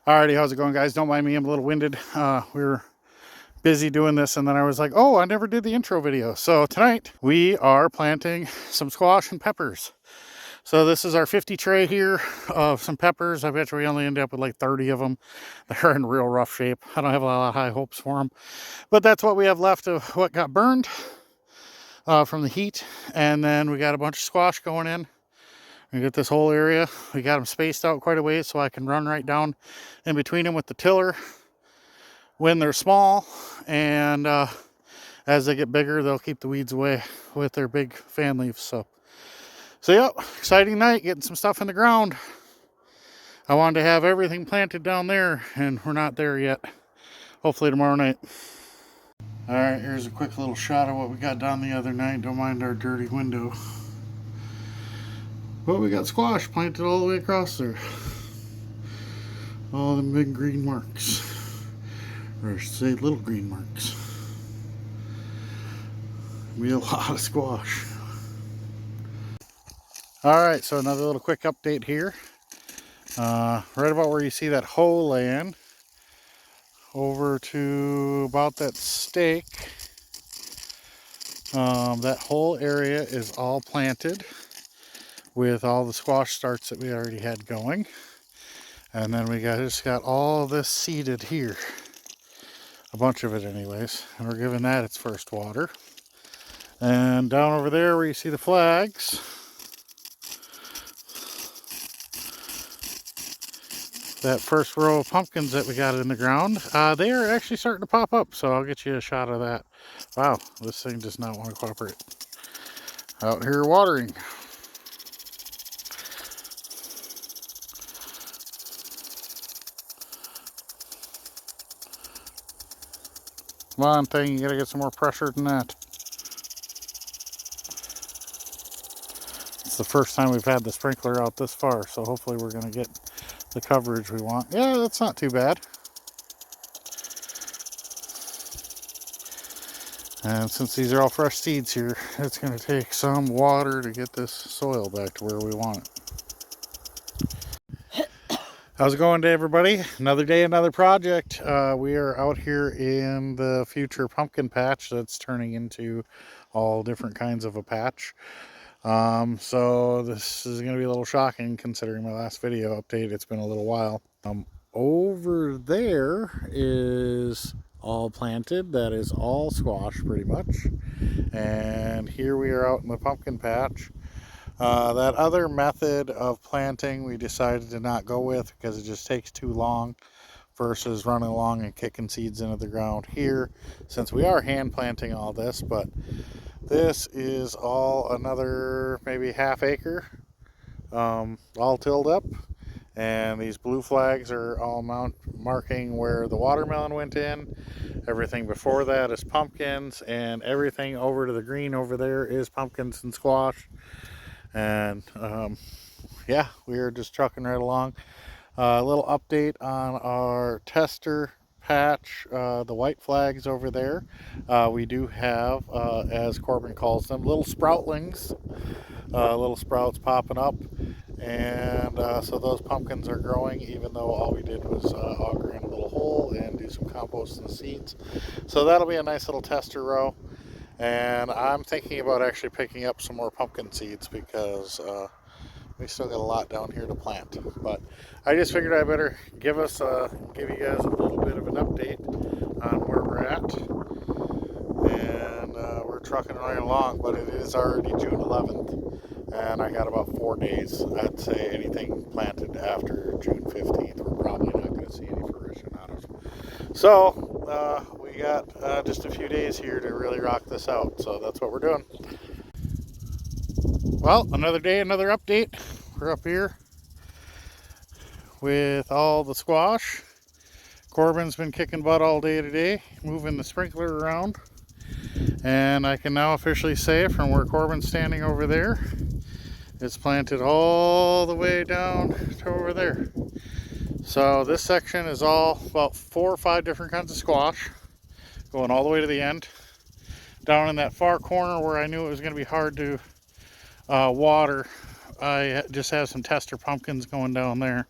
Alrighty, how's it going, guys? Don't mind me, I'm a little winded. We were busy doing this, and then I was like, oh, I never did the intro video. So tonight we are planting some squash and peppers. So this is our 50 tray here of some peppers. I bet we only end up with like 30 of them. They're in real rough shape. I don't have a lot of high hopes for them, but that's what we have left of what got burned from the heat. And then we got a bunch of squash going in. We get this whole area. We got them spaced out quite a ways so I can run right down in between them with the tiller when they're small, and as they get bigger, they'll keep the weeds away with their big fan leaves. So yep, exciting night, getting some stuff in the ground. I wanted to have everything planted down there, and we're not there yet. Hopefully tomorrow night. All right, here's a quick little shot of what we got done the other night. Don't mind our dirty window. But we got squash planted all the way across there. All them big green marks. Or I should say little green marks. We have a lot of squash. Alright, so another little quick update here. Right about where you see that hoe laying, over to about that stake, that whole area is all planted with all the squash starts that we already had going. And then we just got all this seeded here. A bunch of it anyways. And we're giving that its first water. And down over there where you see the flags, that first row of pumpkins that we got in the ground, they are actually starting to pop up. So I'll get you a shot of that. Wow, this thing does not want to cooperate. Out here watering. Come on, thing, you gotta get some more pressure than that. It's the first time we've had the sprinkler out this far, so hopefully we're gonna get the coverage we want. Yeah, that's not too bad. And since these are all fresh seeds here, it's going to take some water to get this soil back to where we want it. How's it going today, everybody? Another day, another project. We are out here in the future pumpkin patch that's turning into all different kinds of a patch. So this is going to be a little shocking considering my last video update. It's been a little while. Over there is all planted. That is all squash pretty much. And here we are out in the pumpkin patch. That other method of planting we decided to not go with because it just takes too long versus running along and kicking seeds into the ground here, since we are hand planting all this. But this is all another maybe half acre, all tilled up. And these blue flags are all marking where the watermelon went in. Everything before that is pumpkins, and everything over to the green over there is pumpkins and squash. And yeah, we are just trucking right along. A little update on our tester patch, the white flags over there. We do have, as Corbin calls them, little sproutlings, little sprouts popping up. And so those pumpkins are growing, even though all we did was auger in a little hole and do some compost in the seeds. So that'll be a nice little tester row. And I'm thinking about actually picking up some more pumpkin seeds because we still got a lot down here to plant. But I just figured I better give you guys a little bit of an update on where we're at. And we're trucking right along, but it is already June 11th. And I got about 4 days. I'd say anything planted after June 15th, we're probably not going to see any fruition out of. So we got just a few days here to really rock this out. So that's what we're doing. Well, another day, another update. We're up here with all the squash. Corbin's been kicking butt all day today, moving the sprinkler around. And I can now officially say from where Corbin's standing over there, it's planted all the way down to over there. So this section is all about 4 or 5 different kinds of squash, going all the way to the end. Down in that far corner where I knew it was going to be hard to water, I just have some tester pumpkins going down there.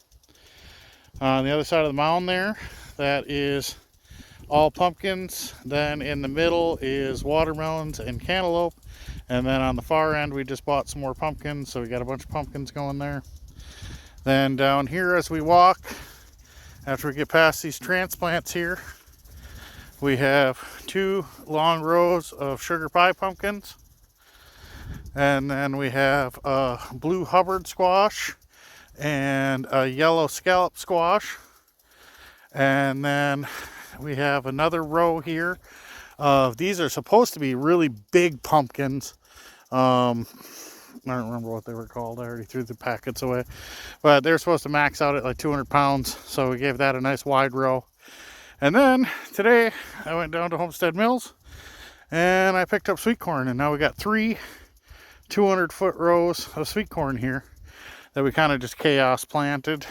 On the other side of the mound there, that is all pumpkins. Then in the middle is watermelons and cantaloupe. And then on the far end, we just bought some more pumpkins, so we got a bunch of pumpkins going there. Then down here as we walk, after we get past these transplants here, we have 2 long rows of sugar pie pumpkins. And then we have a blue Hubbard squash and a yellow scallop squash. And then we have another row here of, these are supposed to be really big pumpkins. I don't remember what they were called. I already threw the packets away. But they're supposed to max out at like 200 pounds. So we gave that a nice wide row. And then today I went down to Homestead Mills and I picked up sweet corn. And now we got 3 200-foot rows of sweet corn here that we kind of just chaos planted.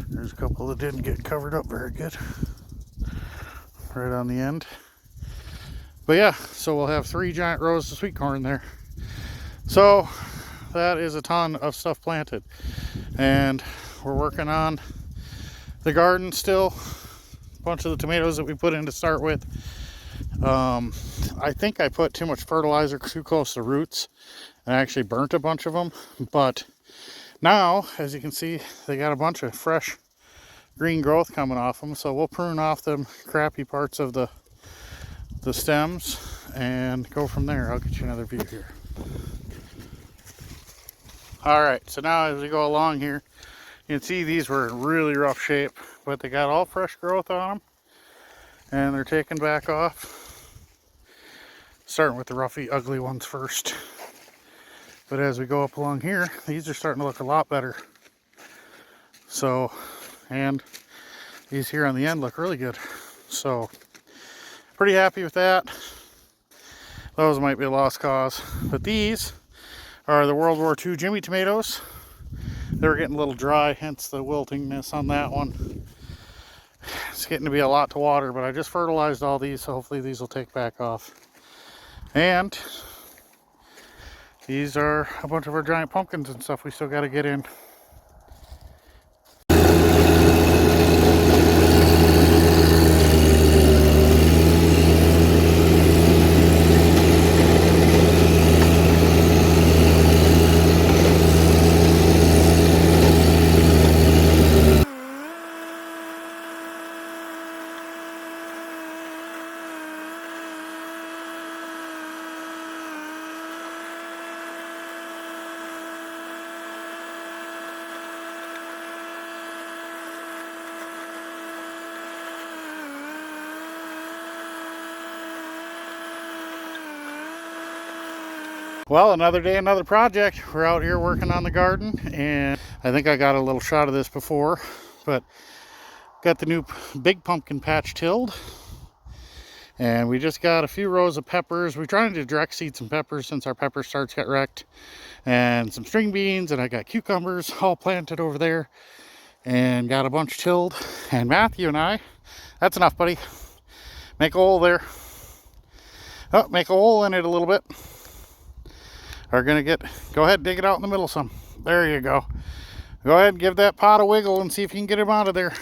There's a couple that didn't get covered up very good right on the end. But yeah, so we'll have 3 giant rows of sweet corn there. So that is a ton of stuff planted. And we're working on the garden still. A bunch of the tomatoes that we put in to start with. I think I put too much fertilizer too close to roots and I actually burnt a bunch of them. But now, as you can see, they got a bunch of fresh green growth coming off them. So we'll prune off them crappy parts of the stems and go from there. I'll get you another view here. All right, so now as we go along here, you can see these were in really rough shape, but they got all fresh growth on them and they're taken back off. Starting with the roughy, ugly ones first. But as we go up along here, these are starting to look a lot better. So, and these here on the end look really good. So, pretty happy with that. Those might be a lost cause. But these are the World War II Jimmy tomatoes. They were getting a little dry, hence the wiltingness on that one. It's getting to be a lot to water, but I just fertilized all these, so hopefully these will take back off. And these are a bunch of our giant pumpkins and stuff we still got to get in. Well, another day, another project. We're out here working on the garden, and I think I got a little shot of this before, but got the new big pumpkin patch tilled, and we just got a few rows of peppers. We're trying to direct seed some peppers since our pepper starts got wrecked, and some string beans, and I got cucumbers all planted over there, and got a bunch tilled. And Matthew and I, that's enough, buddy. Make a hole there. Oh, make a hole in it a little bit. Are gonna go ahead and dig it out in the middle some. There you go. Go ahead and give that pot a wiggle and see if you can get him out of there.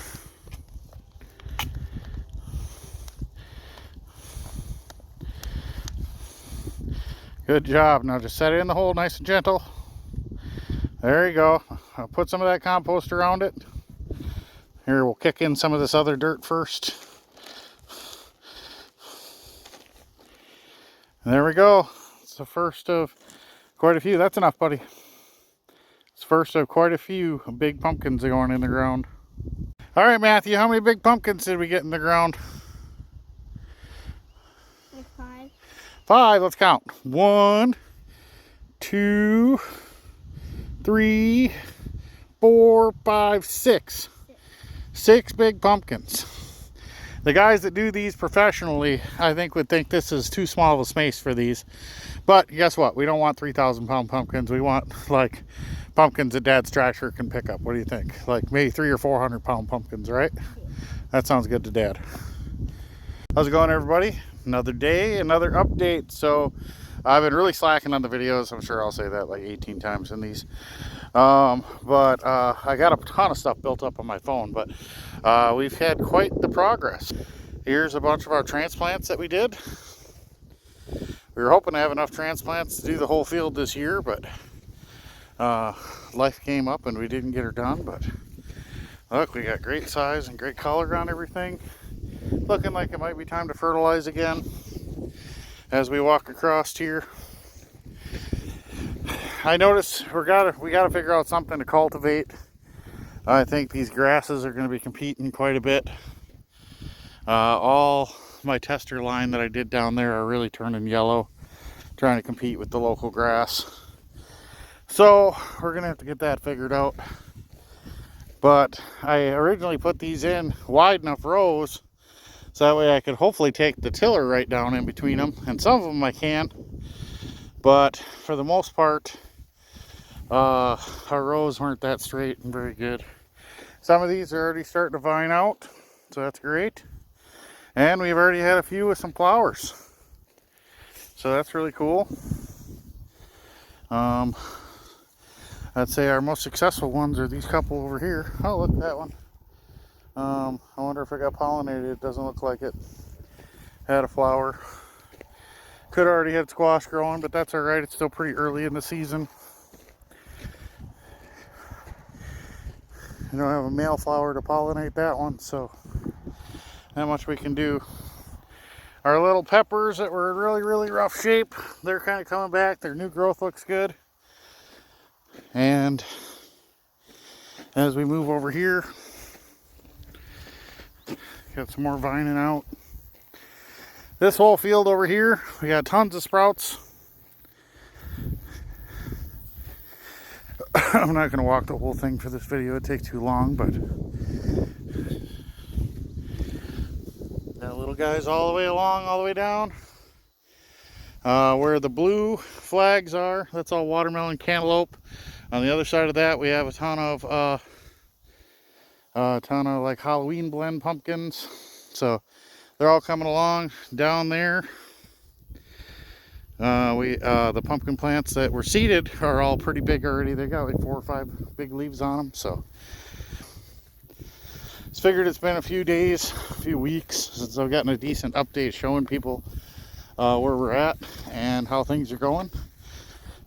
Good job. Now just set it in the hole nice and gentle. There you go. I'll put some of that compost around it. Here, we'll kick in some of this other dirt first. And there we go. It's the first of quite a few. That's enough, buddy. It's the first of quite a few big pumpkins going in the ground. All right, Matthew, how many big pumpkins did we get in the ground? Like 5. 5, let's count. 1, 2, 3, 4, 5, 6. 6 big pumpkins. The guys that do these professionally, I think, would think this is too small of a space for these. But guess what? We don't want 3,000-pound pumpkins. We want, like, pumpkins that Dad's tractor can pick up. What do you think? Like, maybe 300 or 400-pound pumpkins, right? That sounds good to Dad. How's it going, everybody? Another day, another update. So, I've been really slacking on the videos. I'm sure I'll say that like 18 times in these. But I got a ton of stuff built up on my phone, but we've had quite the progress. Here's a bunch of our transplants that we did. We were hoping to have enough transplants to do the whole field this year, but life came up and we didn't get her done. But look, we got great size and great color on everything. Looking like it might be time to fertilize again as we walk across here. I noticed we gotta figure out something to cultivate. I think these grasses are going to be competing quite a bit. All my tester line that I did down there are really turning yellow, trying to compete with the local grass. So we're gonna have to get that figured out. But I originally put these in wide enough rows so that way I could hopefully take the tiller right down in between them. And some of them I can, but for the most part, our rows weren't that straight and very good. Some of these are already starting to vine out, so that's great. And we've already had a few with some flowers, so that's really cool. I'd say our most successful ones are these couple over here. Oh, look at that one. I wonder if it got pollinated. It doesn't look like it had a flower. Could already had squash growing, but that's all right. It's still pretty early in the season. You don't have a male flower to pollinate that one, so not much we can do. Our little peppers that were in really, really rough shape, they're kind of coming back. Their new growth looks good. And as we move over here, got some more vining out. This whole field over here, we got tons of sprouts. I'm not going to walk the whole thing for this video, it'd take too long, but that little guy's all the way along, all the way down. Where the blue flags are, that's all watermelon cantaloupe. On the other side of that, we have a ton of like Halloween blend pumpkins. So they're all coming along. Down there, the pumpkin plants that were seeded are all pretty big already. They got like 4 or 5 big leaves on them. So just figured it's been a few days, a few weeks since I've gotten a decent update showing people where we're at and how things are going.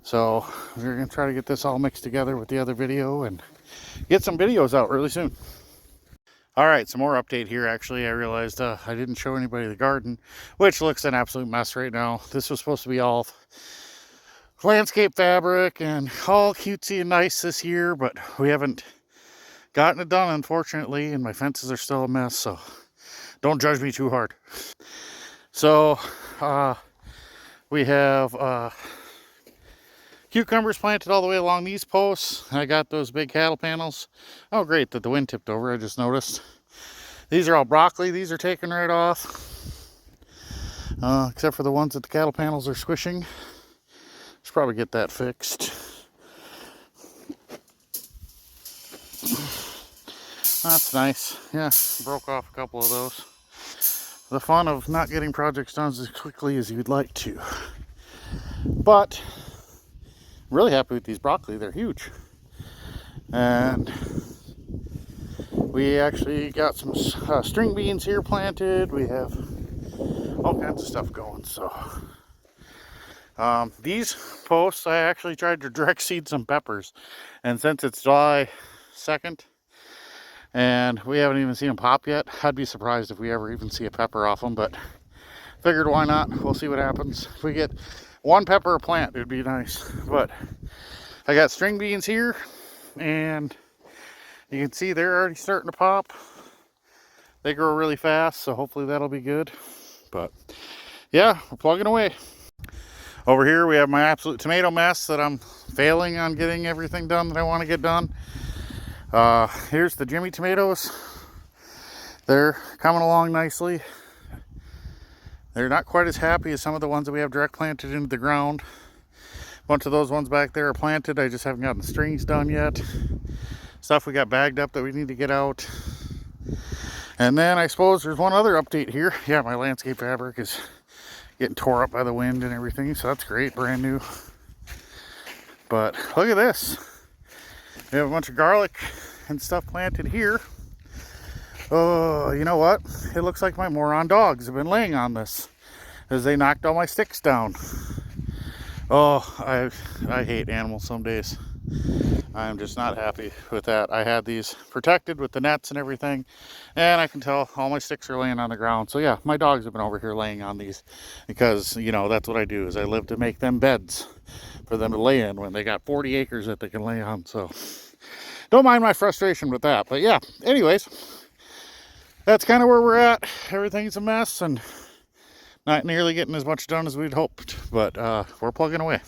So we're gonna try to get this all mixed together with the other video and get some videos out really soon. All right, some more update here. Actually, I realized I didn't show anybody the garden, which looks an absolute mess right now. This was supposed to be all landscape fabric and all cutesy and nice this year, but we haven't gotten it done, unfortunately, and my fences are still a mess, so don't judge me too hard. So we have cucumbers planted all the way along these posts. I got those big cattle panels. Oh, great that the wind tipped over, I just noticed. These are all broccoli. These are taken right off. Except for the ones that the cattle panels are squishing. Should probably get that fixed. That's nice. Yeah, broke off a couple of those. The fun of not getting projects done as quickly as you'd like to. But I'm really happy with these broccoli. They're huge. And we actually got some string beans here planted. We have all kinds of stuff going. So these posts, I actually tried to direct seed some peppers. And since it's July 2nd, and we haven't even seen them pop yet, I'd be surprised if we ever even see a pepper off them. But figured why not? We'll see what happens. If we get one pepper a plant, it'd be nice. But I got string beans here, and you can see they're already starting to pop. They grow really fast, so hopefully that'll be good. But yeah, we're plugging away. Over here we have my absolute tomato mess that I'm failing on getting everything done that I want to get done. Here's the Jimmy tomatoes. They're coming along nicely. They're not quite as happy as some of the ones that we have direct planted into the ground. A bunch of those ones back there are planted. I just haven't gotten the strings done yet. Stuff we got bagged up that we need to get out. And then I suppose there's one other update here. Yeah, my landscape fabric is getting tore up by the wind and everything, so that's great, brand new. But look at this. We have a bunch of garlic and stuff planted here. Oh, you know what? It looks like my moron dogs have been laying on this as they knocked all my sticks down. Oh, I hate animals some days. I'm just not happy with that. I had these protected with the nets and everything, and I can tell all my sticks are laying on the ground. So yeah, my dogs have been over here laying on these because, you know, that's what I do, is I live to make them beds for them to lay in when they got 40 acres that they can lay on. So don't mind my frustration with that. But yeah, anyways, that's kind of where we're at. Everything's a mess and not nearly getting as much done as we'd hoped, but we're plugging away.